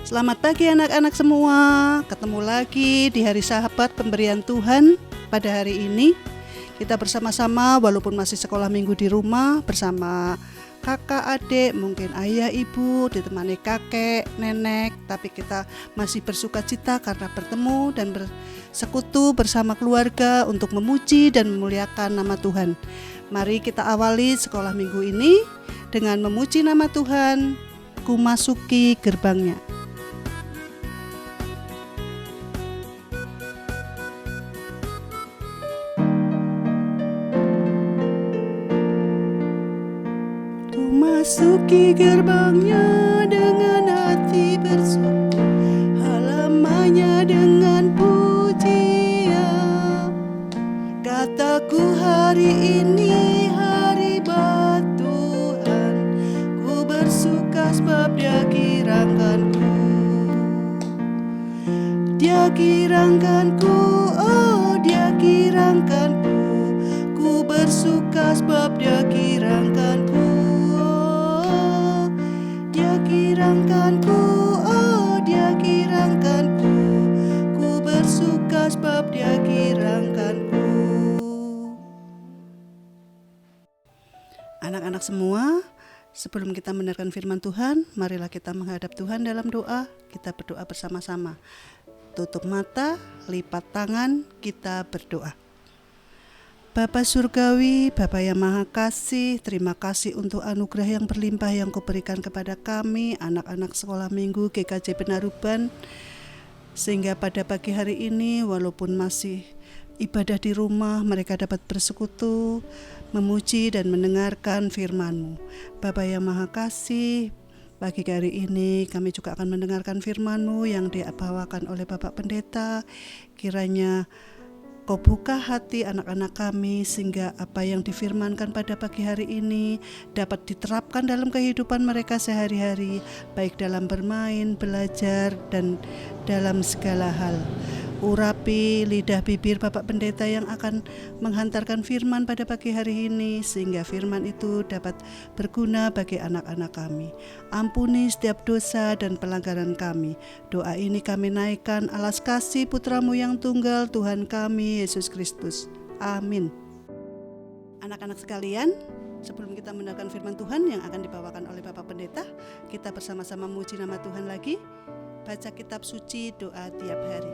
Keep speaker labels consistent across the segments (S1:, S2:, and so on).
S1: Selamat pagi anak-anak semua. Ketemu lagi di hari sahabat pemberian Tuhan. Pada hari ini kita bersama-sama walaupun masih sekolah minggu di rumah bersama kakak, adik, mungkin ayah, ibu, ditemani kakek, nenek, tapi kita masih bersukacita karena bertemu dan bersekutu bersama keluarga untuk memuji dan memuliakan nama Tuhan. Mari kita awali sekolah minggu ini dengan memuji nama Tuhan. Ku masuki gerbangnya. Masuki gerbangnya dengan hati bersyukur, halamannya dengan pujian. Kataku hari ini hari buat Tuhan, ku bersuka sebab Dia girangkanku. Dia girangkanku, oh Dia girangkanku, ku bersuka sebab Dia girangkanku. Girangkanku, oh Dia girangkanku, ku bersuka sebab Dia girangkanku. Anak-anak semua, sebelum kita mendengarkan firman Tuhan, marilah kita menghadap Tuhan dalam doa. Kita berdoa bersama-sama. Tutup mata, lipat tangan, kita berdoa. Bapa Surgawi, Bapa yang Maha Kasih, terima kasih untuk anugerah yang berlimpah yang Kau berikan kepada kami, anak-anak sekolah minggu GKJ Penaruban, sehingga pada pagi hari ini walaupun masih ibadah di rumah, mereka dapat bersekutu, memuji dan mendengarkan firman-Mu. Bapa yang Maha Kasih, pagi hari ini kami juga akan mendengarkan firman-Mu yang dibawakan oleh Bapak Pendeta. Kiranya Kau buka hati anak-anak kami sehingga apa yang difirmankan pada pagi hari ini dapat diterapkan dalam kehidupan mereka sehari-hari, baik dalam bermain, belajar, dan dalam segala hal. Urapi lidah bibir Bapak Pendeta yang akan menghantarkan firman pada pagi hari ini, sehingga firman itu dapat berguna bagi anak-anak kami. Ampuni setiap dosa dan pelanggaran kami. Doa ini kami naikkan alas kasih Putra-Mu yang tunggal, Tuhan kami, Yesus Kristus. Amin. Anak-anak sekalian, sebelum kita mendengarkan firman Tuhan yang akan dibawakan oleh Bapak Pendeta, kita bersama-sama memuji nama Tuhan lagi. Baca kitab suci, doa tiap hari.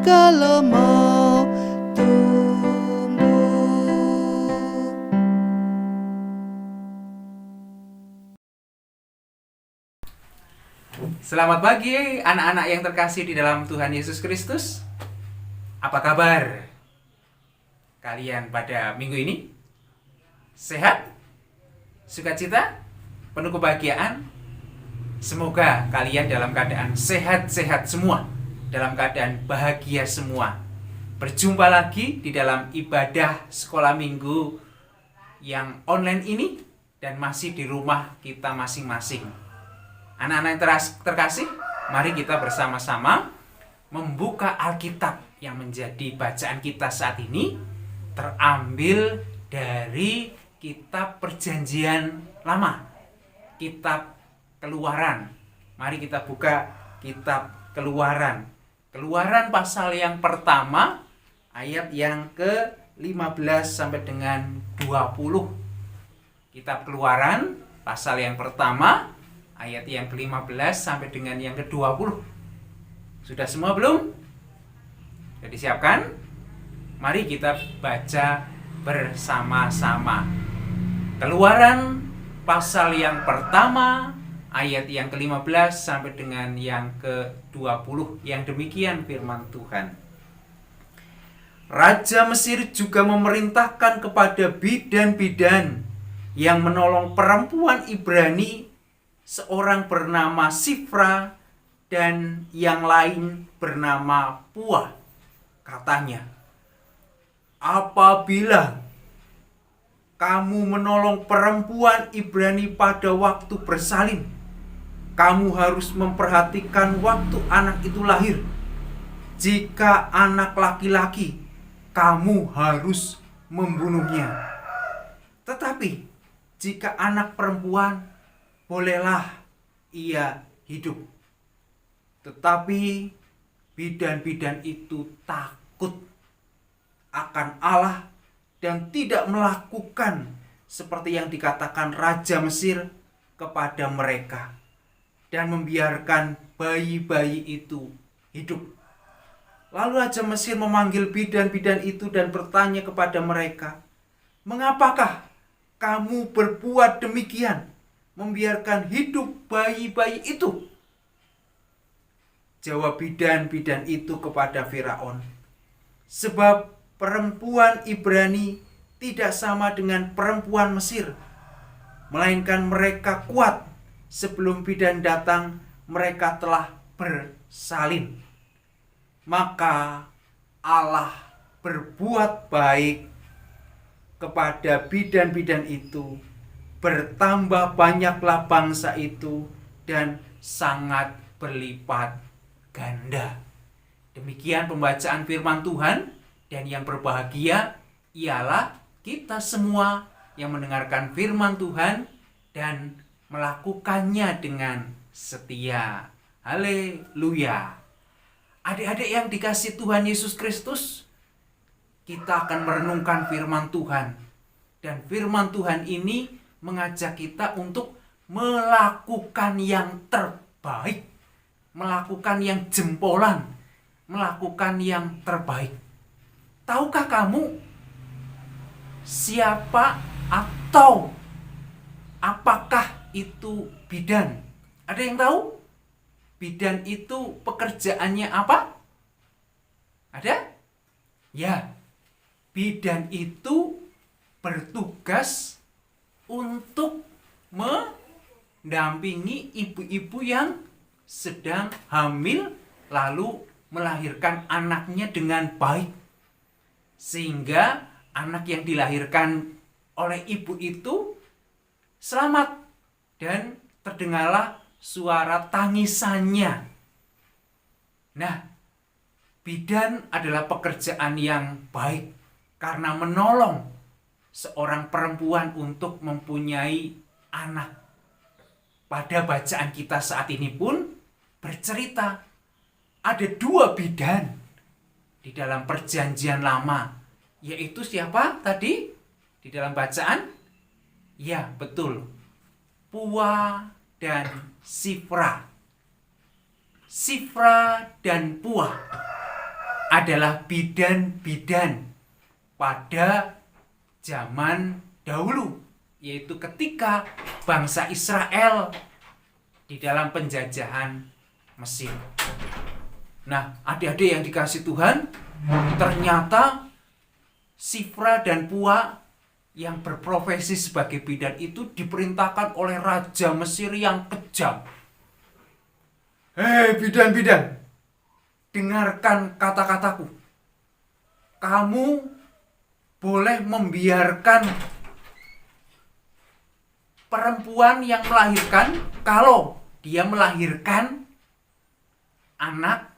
S1: Kalau mau tumbuh.
S2: Selamat pagi anak-anak yang terkasih di dalam Tuhan Yesus Kristus. Apa kabar kalian pada minggu ini? Sehat? Sukacita? Penuh kebahagiaan? Semoga kalian dalam keadaan sehat-sehat semua, dalam keadaan bahagia semua. Berjumpa lagi di dalam ibadah sekolah minggu yang online ini dan masih di rumah kita masing-masing. Anak-anak yang terkasih, mari kita bersama-sama membuka Alkitab yang menjadi bacaan kita saat ini, terambil dari kitab Perjanjian Lama, kitab Keluaran. Mari kita buka kitab Keluaran. Keluaran pasal yang pertama, ayat yang ke-15 sampai dengan 20. Kitab Keluaran pasal yang pertama, ayat yang ke-15 sampai dengan yang ke-20. Sudah semua belum? Sudah disiapkan? Mari kita baca bersama-sama. Keluaran pasal yang pertama ayat yang ke-15 sampai dengan yang ke-20 yang demikian firman Tuhan. Raja Mesir juga memerintahkan kepada bidan-bidan yang menolong perempuan Ibrani, seorang bernama Sifra dan yang lain bernama Puah. Katanya, apabila kamu menolong perempuan Ibrani pada waktu bersalin, kamu harus memperhatikan waktu anak itu lahir. Jika anak laki-laki, kamu harus membunuhnya. Tetapi jika anak perempuan, bolehlah ia hidup. Tetapi bidan-bidan itu takut akan Allah dan tidak melakukan seperti yang dikatakan Raja Mesir kepada mereka, dan membiarkan bayi-bayi itu hidup. Lalu Raja Mesir memanggil bidan-bidan itu dan bertanya kepada mereka, mengapakah kamu berbuat demikian, membiarkan hidup bayi-bayi itu? Jawab bidan-bidan itu kepada Firaun, sebab perempuan Ibrani tidak sama dengan perempuan Mesir, melainkan mereka kuat. Sebelum bidan datang, mereka telah bersalin. Maka Allah berbuat baik kepada bidan-bidan itu. Bertambah banyaklah bangsa itu dan sangat berlipat ganda. Demikian pembacaan firman Tuhan, dan yang berbahagia ialah kita semua yang mendengarkan firman Tuhan dan melakukannya dengan setia. Haleluya. Adik-adik yang dikasihi Tuhan Yesus Kristus, kita akan merenungkan firman Tuhan. Dan firman Tuhan ini mengajak kita untuk melakukan yang terbaik, melakukan yang jempolan, melakukan yang terbaik. Tahukah kamu siapa atau apakah itu bidan? Ada yang tahu? Bidan itu pekerjaannya apa? Ada? Ya, bidan itu bertugas untuk mendampingi ibu-ibu yang sedang hamil lalu melahirkan anaknya dengan baik, sehingga anak yang dilahirkan oleh ibu itu selamat dan terdengarlah suara tangisannya. Nah, bidan adalah pekerjaan yang baik karena menolong seorang perempuan untuk mempunyai anak. Pada bacaan kita saat ini pun bercerita ada 2 bidan di dalam perjanjian lama, yaitu siapa tadi di dalam bacaan? Ya, betul, Puah dan Sifra. Sifra dan Puah adalah bidan-bidan pada zaman dahulu, yaitu ketika bangsa Israel di dalam penjajahan Mesir. Nah, adik-adik yang dikasihi Tuhan, ternyata Sifra dan Puah yang berprofesi sebagai bidan itu diperintahkan oleh Raja Mesir yang kejam. Hei bidan-bidan, dengarkan kata-kataku. Kamu boleh membiarkan perempuan yang melahirkan kalau dia melahirkan anak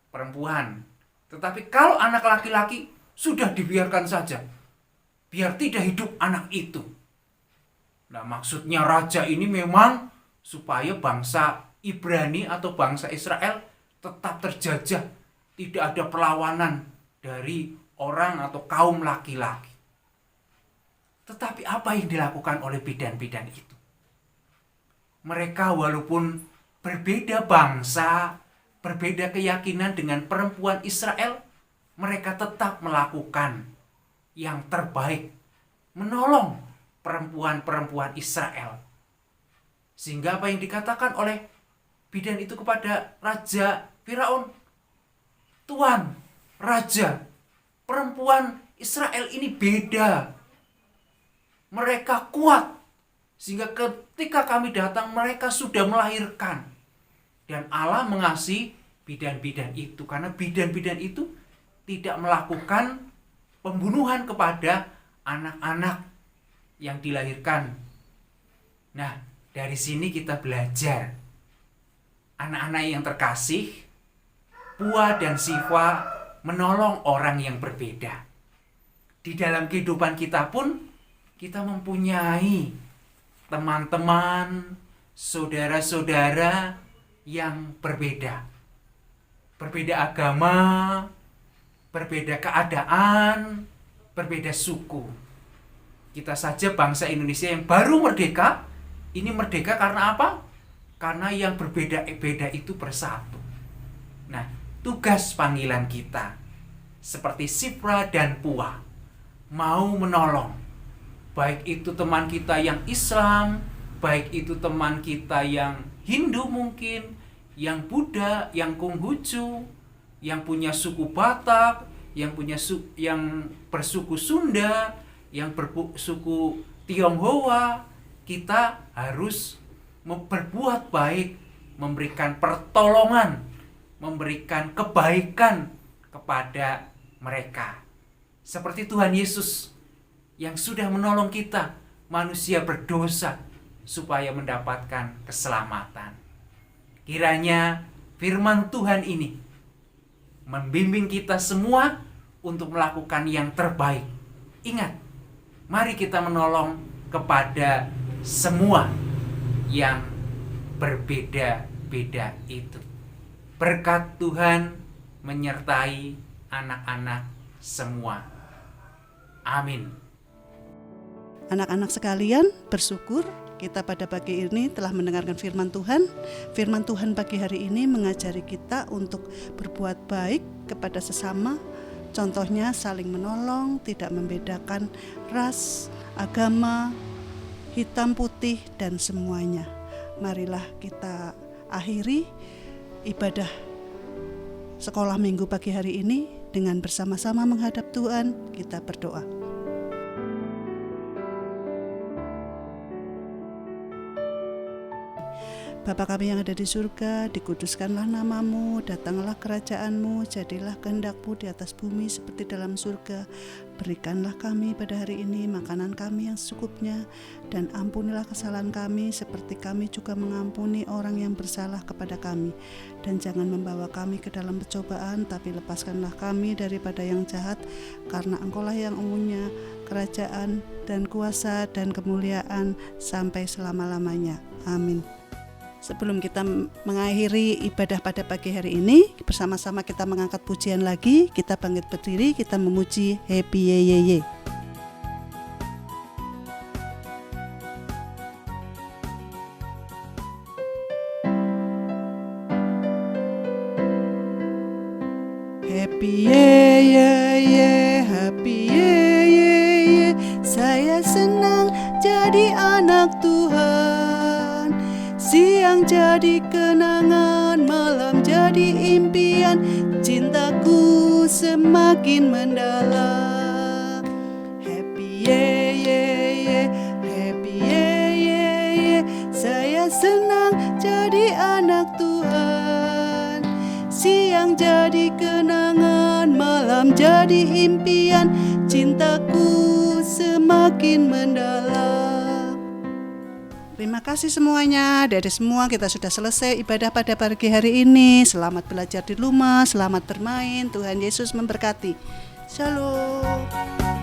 S2: perempuan. Tetapi kalau anak laki-laki, sudah dibiarkan saja, biar tidak hidup anak itu. Nah, maksudnya raja ini memang supaya bangsa Ibrani atau bangsa Israel tetap terjajah, tidak ada perlawanan dari orang atau kaum laki-laki. Tetapi apa yang dilakukan oleh bidan-bidan itu? Mereka walaupun berbeda bangsa, berbeda keyakinan dengan perempuan Israel, mereka tetap melakukan yang terbaik, menolong perempuan-perempuan Israel. Sehingga apa yang dikatakan oleh bidan itu kepada Raja Firaun, Tuan, Raja, perempuan Israel ini beda. Mereka kuat. Sehingga ketika kami datang mereka sudah melahirkan. Dan Allah mengasihi bidan-bidan itu. Karena bidan-bidan itu tidak melakukan pembunuhan kepada anak-anak yang dilahirkan. Nah, dari sini kita belajar. Anak-anak yang terkasih, Pua dan Siva menolong orang yang berbeda. Di dalam kehidupan kita pun, kita mempunyai teman-teman, saudara-saudara yang berbeda. Berbeda agama, berbeda keadaan, berbeda suku. Kita saja bangsa Indonesia yang baru merdeka, ini merdeka karena apa? Karena yang berbeda-beda itu bersatu. Nah, tugas panggilan kita seperti Sifra dan Pua mau menolong, baik itu teman kita yang Islam, baik itu teman kita yang Hindu mungkin, yang Buddha, yang Konghucu, yang punya suku Batak, yang bersuku Sunda, yang bersuku Tionghoa. Kita harus berbuat baik, memberikan pertolongan, memberikan kebaikan kepada mereka. Seperti Tuhan Yesus yang sudah menolong kita, manusia berdosa, supaya mendapatkan keselamatan. Kiranya firman Tuhan ini membimbing kita semua untuk melakukan yang terbaik. Ingat, mari kita menolong kepada semua yang berbeda-beda itu. Berkat Tuhan menyertai anak-anak semua. Amin.
S1: Anak-anak sekalian, bersyukur kita pada pagi ini telah mendengarkan firman Tuhan. Firman Tuhan pagi hari ini mengajari kita untuk berbuat baik kepada sesama. Contohnya saling menolong, tidak membedakan ras, agama, hitam putih dan semuanya. Marilah kita akhiri ibadah sekolah minggu pagi hari ini dengan bersama-sama menghadap Tuhan. Kita berdoa. Bapa kami yang ada di surga, dikuduskanlah namamu, datanglah kerajaanmu, jadilah kehendakmu di atas bumi seperti dalam surga. Berikanlah kami pada hari ini makanan kami yang secukupnya, dan ampunilah kesalahan kami seperti kami juga mengampuni orang yang bersalah kepada kami. Dan jangan membawa kami ke dalam percobaan, tapi lepaskanlah kami daripada yang jahat, karena Engkaulah yang mempunyai kerajaan dan kuasa dan kemuliaan sampai selama-lamanya. Amin. Sebelum kita mengakhiri ibadah pada pagi hari ini, bersama-sama kita mengangkat pujian lagi. Kita bangkit berdiri, kita memuji Happy Ye Ye Ye. Happy Ye Ye Ye, Happy Ye Ye Ye, saya senang jadi anak Tuhan. Siang jadi kenangan, malam jadi impian, cintaku semakin mendalam. Happy ye ye ye, happy ye ye ye, saya senang jadi anak Tuhan. Siang jadi kenangan, malam jadi impian, cintaku semakin mendalam. Terima kasih semuanya. Dari semua kita sudah selesai ibadah pada pagi hari ini. Selamat belajar di rumah, selamat bermain. Tuhan Yesus memberkati. Shalom.